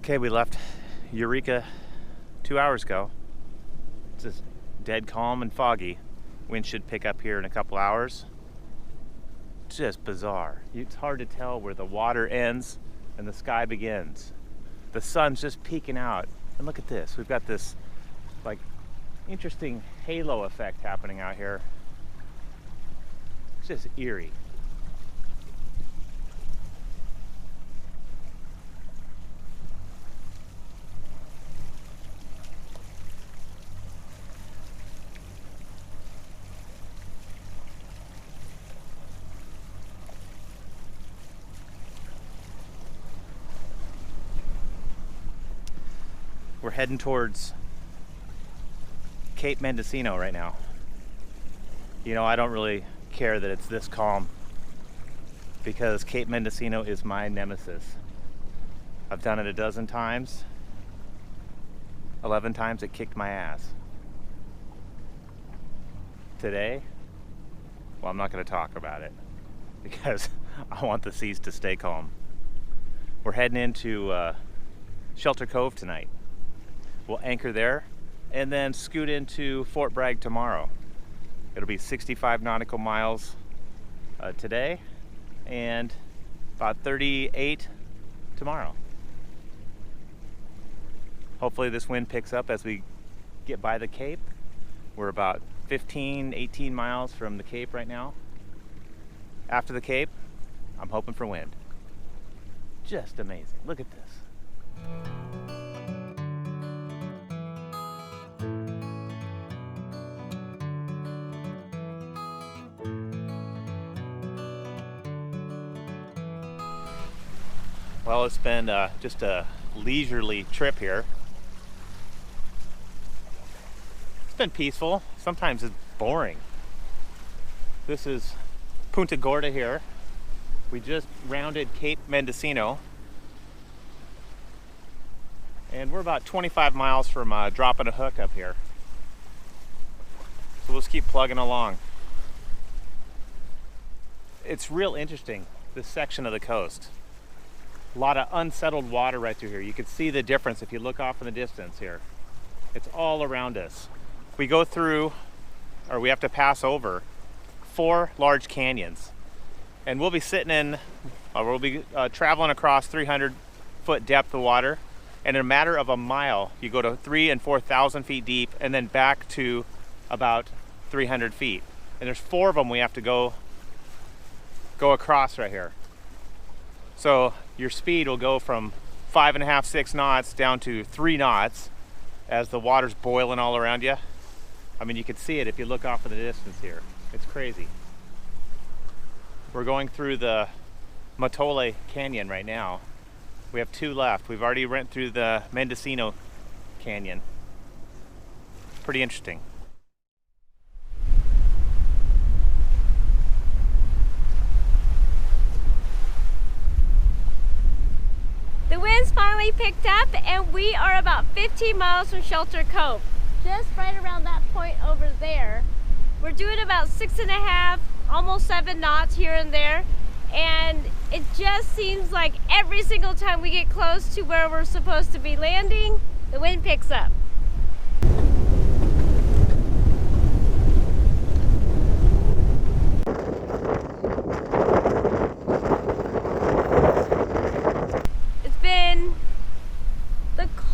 Okay, we left Eureka 2 hours ago. It's just dead calm and foggy. Wind should pick up here in a couple hours. Just bizarre. It's hard to tell where the water ends and the sky begins. The sun's just peeking out. And look at this. We've got this like interesting halo effect happening out here. It's just eerie. We're heading towards Cape Mendocino right now. You know, I don't really care that it's this calm because Cape Mendocino is my nemesis. I've done it a dozen times. 11 times it kicked my ass. Today, well, I'm not going to talk about it because I want the seas to stay calm. We're heading into Shelter Cove tonight. We'll anchor there and then scoot into Fort Bragg tomorrow. It'll be 65 nautical miles today and about 38 tomorrow. Hopefully this wind picks up as we get by the Cape. We're about 15, 18 miles from the Cape right now. After the Cape, I'm hoping for wind. Just amazing. Look at this. Well, it's been just a leisurely trip here. It's been peaceful. Sometimes it's boring. This is Punta Gorda here. We just rounded Cape Mendocino. And we're about 25 miles from dropping a hook up here. So we'll just keep plugging along. It's real interesting, this section of the coast. A lot of unsettled water right through here. You can see the difference if you look off in the distance here. It's all around us. We go through, or we have to pass over 4 large canyons. And we'll be sitting in, we'll be traveling across 300-foot depth of water. And in a matter of a mile, you go to 3,000 and 4,000 feet deep and then back to about 300 feet. And there's 4 of them we have to go across right here. So your speed will go from 5.5, 6 knots down to 3 knots as the water's boiling all around you. I mean, you can see it if you look off in the distance here. It's crazy. We're going through the Matole Canyon right now. We have 2 left. We've already went through the Mendocino Canyon. Pretty interesting. The wind's finally picked up and we are about 15 miles from Shelter Cove. Just right around that point over there. We're doing about 6.5, almost 7 knots here and there. And it just seems like every single time we get close to where we're supposed to be landing, the wind picks up.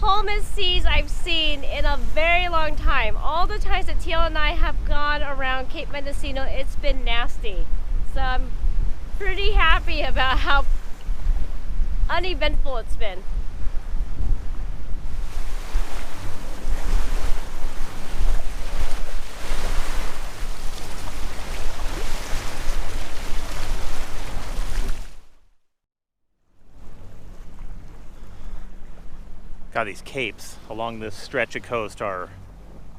Calmest seas I've seen in a very long time. All the times that Teal and I have gone around Cape Mendocino, it's been nasty. So I'm pretty happy about how uneventful it's been. God, these capes along this stretch of coast are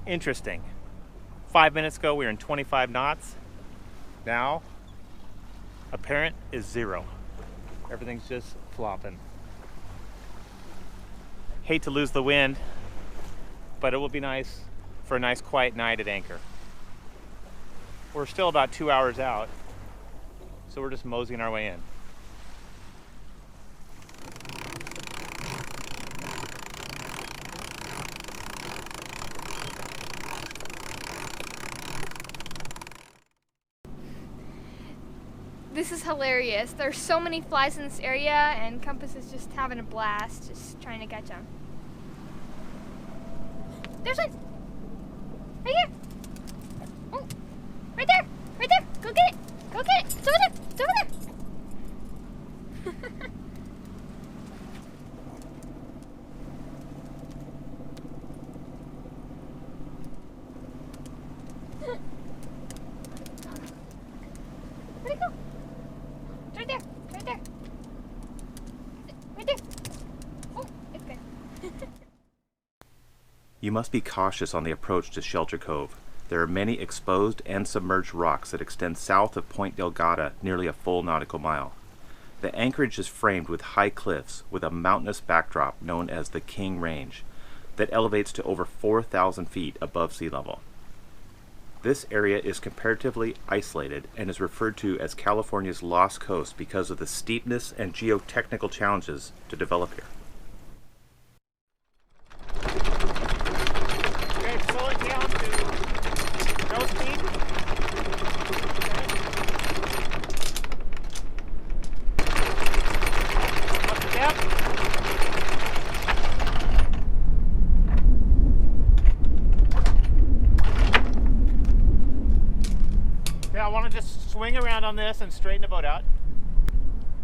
interesting. 5 minutes ago, we were in 25 knots. Now, apparent is 0. Everything's just flopping. Hate to lose the wind, but it will be nice for a nice quiet night at anchor. We're still about 2 hours out, so we're just moseying our way in. This is hilarious. There's so many flies in this area, and Compass is just having a blast, just trying to catch them. There's one! Right here! Oh, right there! Right there! Go get it! Go get it! It's over there! It's over there! Where'd it go? It's right there! It's right there! Right there! Oh, it's good. You must be cautious on the approach to Shelter Cove. There are many exposed and submerged rocks that extend south of Point Delgada nearly a full nautical mile. The anchorage is framed with high cliffs with a mountainous backdrop known as the King Range that elevates to over 4,000 feet above sea level. This area is comparatively isolated and is referred to as California's Lost Coast because of the steepness and geotechnical challenges to develop here. Okay, slow it down to no speed. What's the depth? Okay, I want to just swing around on this and straighten the boat out.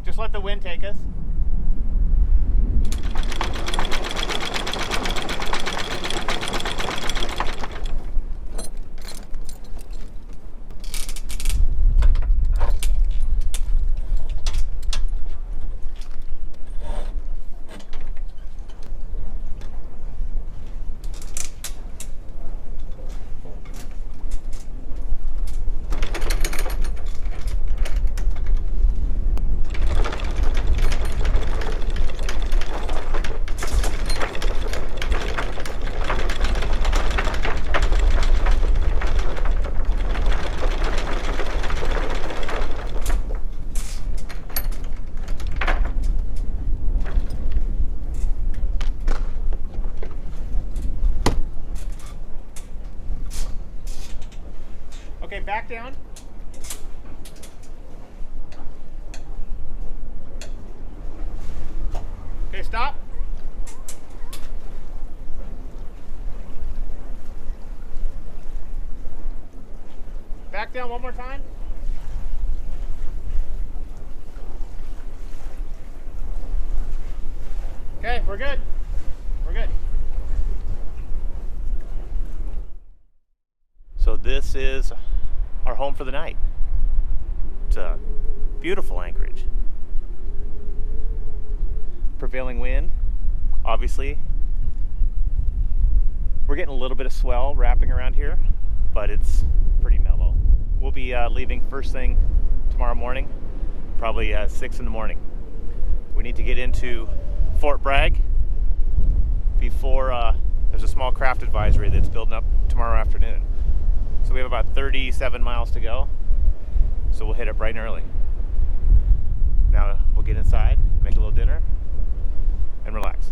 Just let the wind take us. Okay, back down. Okay, stop. Back down one more time. Okay, we're good. We're good. So this is our home for the night. It's a beautiful anchorage. Prevailing wind, obviously. We're getting a little bit of swell wrapping around here, but it's pretty mellow. We'll be leaving first thing tomorrow morning, probably 6 in the morning. We need to get into Fort Bragg before there's a small craft advisory that's building up tomorrow afternoon. So we have about 37 miles to go, so we'll hit it bright and early. Now we'll get inside, make a little dinner, and relax.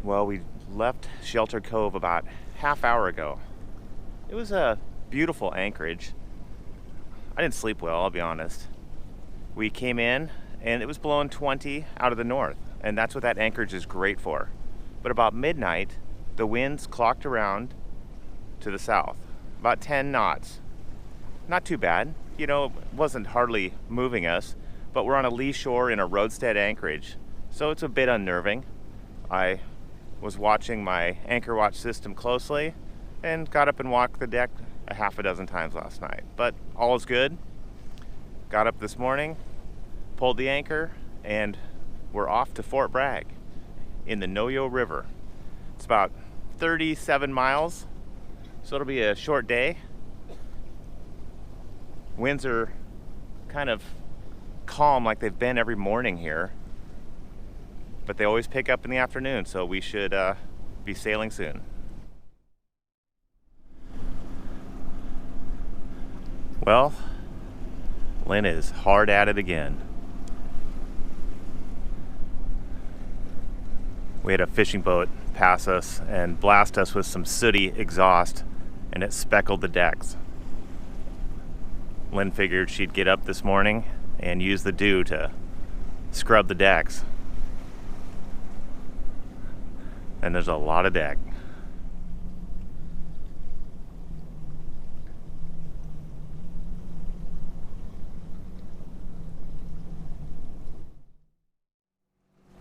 Well, we left Shelter Cove about half hour ago. It was a beautiful anchorage. I didn't sleep well, I'll be honest. We came in and it was blowing 20 out of the north, and that's what that anchorage is great for. But about midnight, the winds clocked around to the south, about 10 knots. Not too bad, you know, it wasn't hardly moving us, but we're on a lee shore in a roadstead anchorage, so it's a bit unnerving. I was watching my anchor watch system closely and got up and walked the deck a half a dozen times last night, but all is good. Got up this morning, pulled the anchor, and we're off to Fort Bragg in the Noyo River. It's about 37 miles, so it'll be a short day. Winds are kind of calm like they've been every morning here, but they always pick up in the afternoon, so we should be sailing soon. Well, Lynn is hard at it again. We had a fishing boat pass us and blast us with some sooty exhaust, and it speckled the decks. Lynn figured she'd get up this morning and use the dew to scrub the decks. And there's a lot of deck.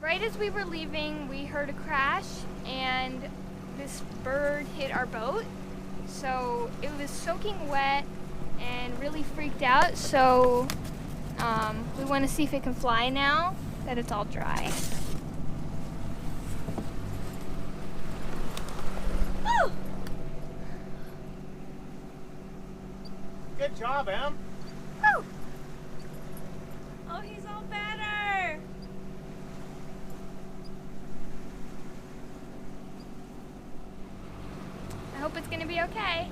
Right as we were leaving, we heard a crash and this bird hit our boat. So it was soaking wet and really freaked out. So we want to see if it can fly now that it's all dry. Oh! Good job, Em. Oh! Oh, he's all better. I hope it's gonna be okay.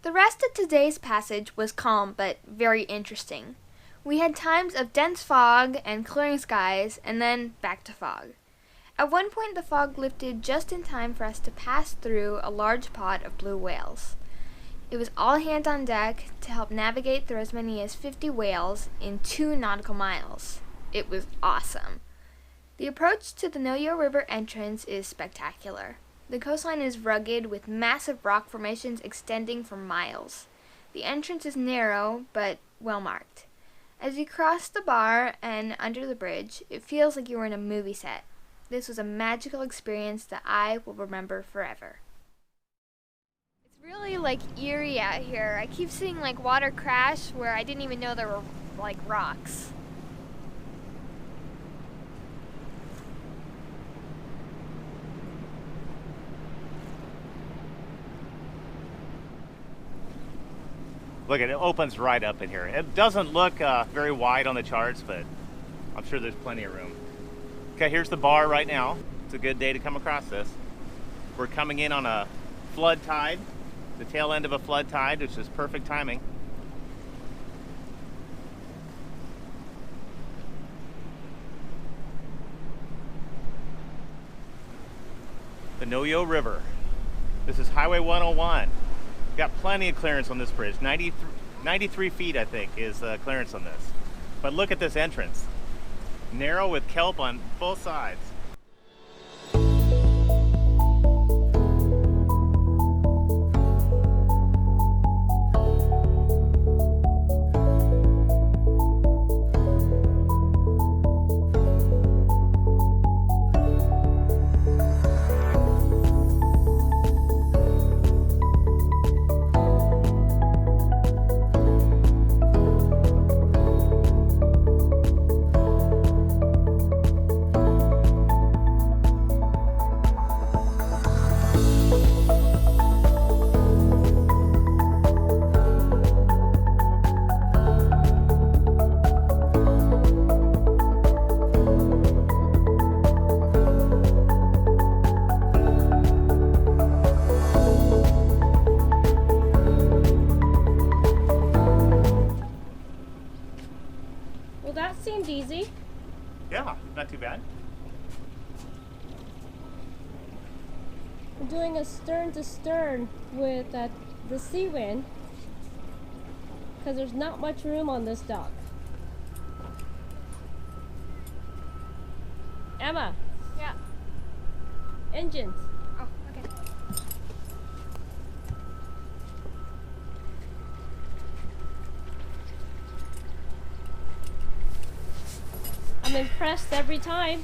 The rest of today's passage was calm but very interesting. We had times of dense fog and clearing skies, and then back to fog. At one point the fog lifted just in time for us to pass through a large pod of blue whales. It was all hands on deck to help navigate through as many as 50 whales in 2 nautical miles. It was awesome. The approach to the Noyo River entrance is spectacular. The coastline is rugged with massive rock formations extending for miles. The entrance is narrow but well marked. As you cross the bar and under the bridge, it feels like you were in a movie set. This was a magical experience that I will remember forever. It's really like eerie out here. I keep seeing like water crash where I didn't even know there were like rocks. Look, it opens right up in here. It doesn't look very wide on the charts, but I'm sure there's plenty of room. Okay, here's the bar right now. It's a good day to come across this. We're coming in on a flood tide, the tail end of a flood tide, which is perfect timing. The Noyo River. This is Highway 101. Got plenty of clearance on this bridge. 93 feet, I think, is the clearance on this. But look at this entrance. Narrow with kelp on both sides. Easy. Yeah, not too bad. We're doing a stern to stern with the sea wind because there's not much room on this dock. Emma. Yeah. Engines. Oh, okay. I'm impressed every time.